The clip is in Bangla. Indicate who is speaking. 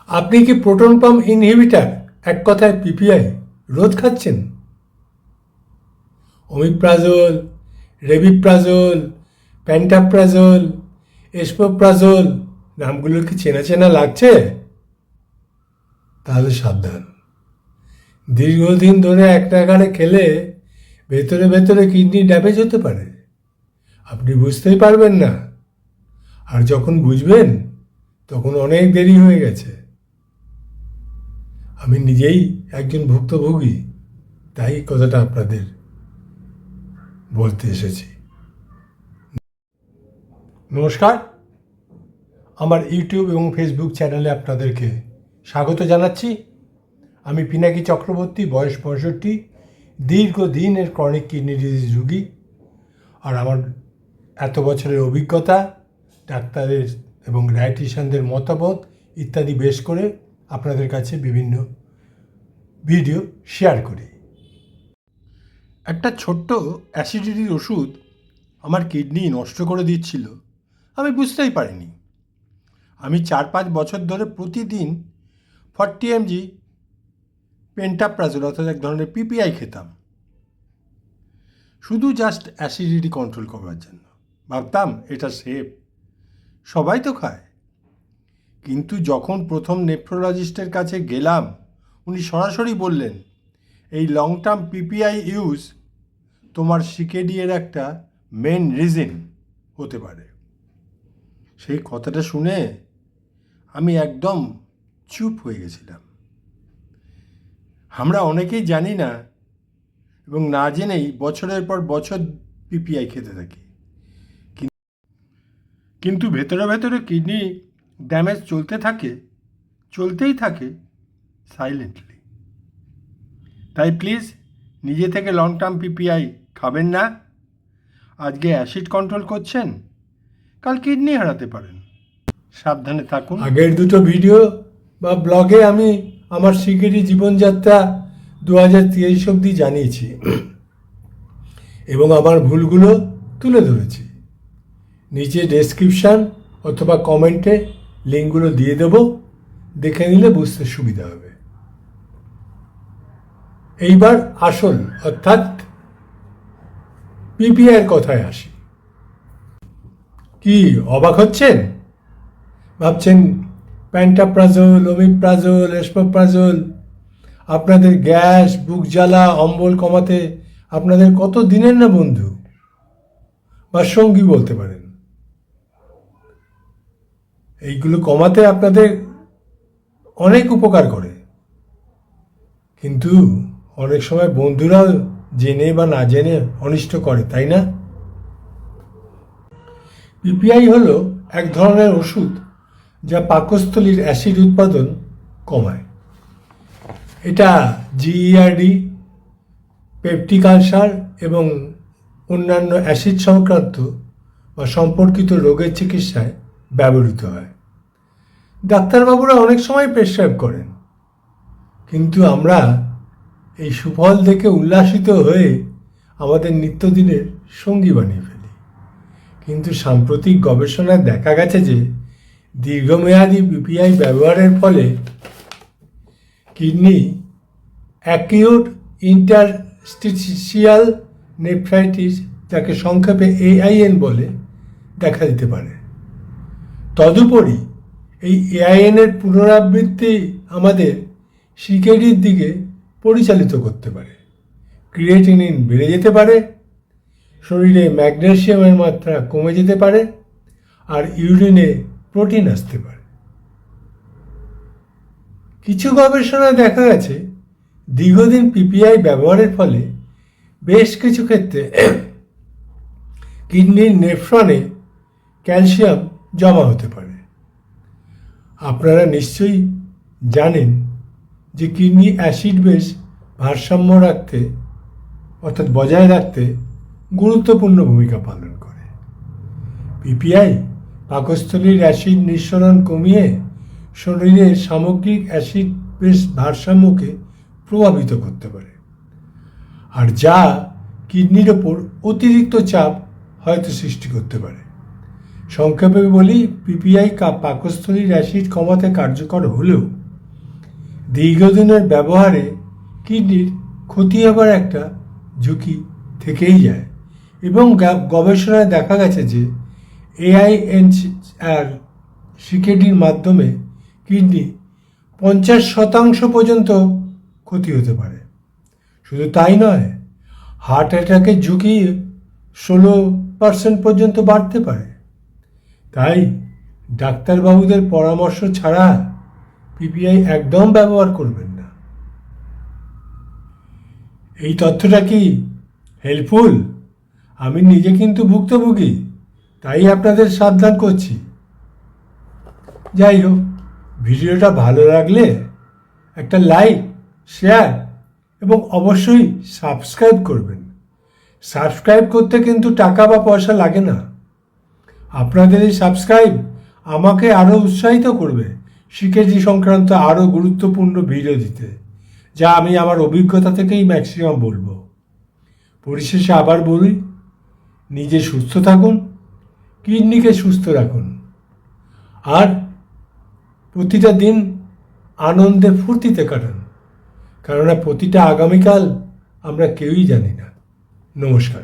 Speaker 1: আপনি কি প্রোটন পাম্প ইনহিবিটার, এক কথায় পিপিআই রোধ খাচ্ছেন? ওমিপ্রাজোল, রেবিপ্রাজোল, প্যান্টাপ্রাজোল, এসপোপ্রাজোল নামগুলো কি চেনা চেনা লাগছে? তাহলে সাবধান। দীর্ঘদিন ধরে এক নাগাড়ে খেলে ভেতরে ভেতরে কিডনি ড্যামেজ হতে পারে, আপনি বুঝতেই পারবেন না। আর যখন বুঝবেন তখন অনেক দেরি হয়ে গেছে। আমি নিজেই একজন ভুক্তভোগী, তাই কথাটা আপনাদের বলতে এসেছি। নমস্কার, আমার ইউটিউব এবং ফেসবুক চ্যানেলে আপনাদেরকে স্বাগত জানাচ্ছি। আমি পিনাকি চক্রবর্তী, বয়স 65, দীর্ঘদিনের ক্রনিক কিডনি ডিজিজ রোগী। আর আমার এত বছরের অভিজ্ঞতা, ডাক্তারের এবং ডায়েটিশিয়ানদের মতামত ইত্যাদি বেশ করে আপনাদের কাছে বিভিন্ন ভিডিও শেয়ার করি। একটা ছোট্ট অ্যাসিডিটির ওষুধ আমার কিডনি নষ্ট করে দিচ্ছিল, আমি বুঝতেই পারিনি। আমি 4-5 বছর ধরে প্রতিদিন 40 mg পেন্টাপ্রাজোল অর্থাৎ এক ধরনের পিপিআই খেতাম, শুধু জাস্ট অ্যাসিডিটি কন্ট্রোল করার জন্য। ভাবতাম এটা সেফ, সবাই তো খায়। কিন্তু যখন প্রথম নেফ্রোলজিস্টের কাছে গেলাম, উনি সরাসরি বললেন, এই লং টার্ম পিপিআই ইউজ তোমার সিকেডিয়ের একটা মেন রিজন হতে পারে। সেই কথাটা শুনে আমি একদম চুপ হয়ে গেছিলাম। আমরা অনেকেই জানি না এবং না জেনেই বছরের পর বছর পিপিআই খেতে থাকি, কিন্তু ভেতরে ভেতরে কিডনি ড্যামেজ চলতেই থাকে সাইলেন্টলি। তাই প্লিজ নিজে থেকে লং টার্ম পিপিআই খাবেন না। আজকে অ্যাসিড কন্ট্রোল করছেন, কাল কিডনি হারাতে পারেন। সাবধানে থাকুন। আগের দুটো ভিডিও বা ব্লগে আমি আমার সিকেডি জীবনযাত্রা 2023 অবধি জানিয়েছি এবং আমার ভুলগুলো তুলে ধরেছি। নিচে ডেসক্রিপশান অথবা কমেন্টে লিঙ্কগুলো দিয়ে দেব, দেখে নিলে বুঝতে সুবিধা হবে। এইবার আসল অর্থাৎ পিপিআইয়ের কথায় আসি। কি অবাক হচ্ছেন? ভাবছেন প্যান্টাপ্রাজোল, ওমিপ্রাজোল, এসপোপ্রাজোল আপনাদের গ্যাস, বুক জ্বালা, অম্বল কমাতে আপনাদের কত দিনের না বন্ধু বা সঙ্গী বলতে পারেন। এইগুলো কমাতে আপনাদের অনেক উপকার করে, কিন্তু অনেক সময় বন্ধুরাও জেনে বা না জেনে অনিষ্ট করে, তাই না? পিপিআই হলো এক ধরনের ওষুধ যা পাকস্থলীর অ্যাসিড উৎপাদন কমায়। এটা জিইআরডি, পেপটিক আলসার এবং অন্যান্য অ্যাসিড সংক্রান্ত বা সম্পর্কিত রোগের চিকিৎসায় ব্যবহৃত হয়। ডাক্তারবাবুরা অনেক সময় প্রেসক্রাইব করেন, কিন্তু আমরা এই সুফল দেখে উল্লাসিত হয়ে আমাদের নিত্যদিনের সঙ্গী বানিয়ে ফেলি। কিন্তু সাম্প্রতিক গবেষণায় দেখা গেছে যে দীর্ঘমেয়াদী পিপিআই ব্যবহারের ফলে কিডনি অ্যাকিউট ইন্টারস্টিশিয়াল নেফ্রাইটিস, যাকে সংক্ষেপে AIN বলে, দেখা দিতে পারে। তদুপরি এই AIN-এর পুনরাবৃত্তি আমাদের সিকেডির দিকে পরিচালিত করতে পারে। ক্রিয়েটিনিন বেড়ে যেতে পারে, শরীরে ম্যাগনেসিয়ামের মাত্রা কমে যেতে পারে, আর ইউরিনে প্রোটিন আসতে পারে। কিছু গবেষণায় দেখা গেছে দীর্ঘদিন পিপিআই ব্যবহারের ফলে বেশ কিছু ক্ষেত্রে কিডনির নেফ্রনে ক্যালসিয়াম জমা হতে পারে। আপনারা নিশ্চয়ই জানেন যে কিডনি অ্যাসিড বেস ভারসাম্য রাখতে অর্থাৎ বজায় রাখতে গুরুত্বপূর্ণ ভূমিকা পালন করে। পিপিআই পাকস্থলীর অ্যাসিড নিঃসরণ কমিয়ে শরীরের সামগ্রিক অ্যাসিড বেস ভারসাম্যকে প্রভাবিত করতে পারে, আর যা কিডনির ওপর অতিরিক্ত চাপ হয়তো সৃষ্টি করতে পারে। সংক্ষেপে বলি, পিপিআই পাকস্থলীর অ্যাসিড কমাতে কার্যকর হলেও দীর্ঘদিনের ব্যবহারে কিডনির ক্ষতি হবার একটা ঝুঁকি থেকেই যায়। এবং গবেষণায় দেখা গেছে যে এআইএনআর সিকেডির মাধ্যমে কিডনি 50% পর্যন্ত ক্ষতি হতে পারে। শুধু তাই নয়, হার্ট অ্যাটাকের ঝুঁকি 16% পর্যন্ত বাড়তে পারে। তাই ডাক্তারবাবুদের পরামর্শ ছাড়া পিপিআই একদম ব্যবহার করবেন না। এই তথ্যটা কি হেল্পফুল? আমি নিজে কিন্তু ভুক্তভোগী, তাই আপনাদের সাবধান করছি। যাই হোক, ভিডিওটা ভালো লাগলে একটা লাইক, শেয়ার এবং অবশ্যই সাবস্ক্রাইব করবেন। সাবস্ক্রাইব করতে কিন্তু টাকা বা পয়সা লাগে না। আপনাদের এই সাবস্ক্রাইব আমাকে আরও উৎসাহিত করবে সিকেজি সংক্রান্ত আরও গুরুত্বপূর্ণ ভিডিও দিতে, যা আমি আমার অভিজ্ঞতা থেকেই ম্যাক্সিমাম বলবো। পরিশেষে আবার বলি, নিজে সুস্থ থাকুন, কিডনিকে সুস্থ রাখুন, আর প্রতিটা দিন আনন্দে ফুর্তিতে কাটান, কেননা প্রতিটা আগামীকাল আমরা কেউই জানি না। নমস্কার।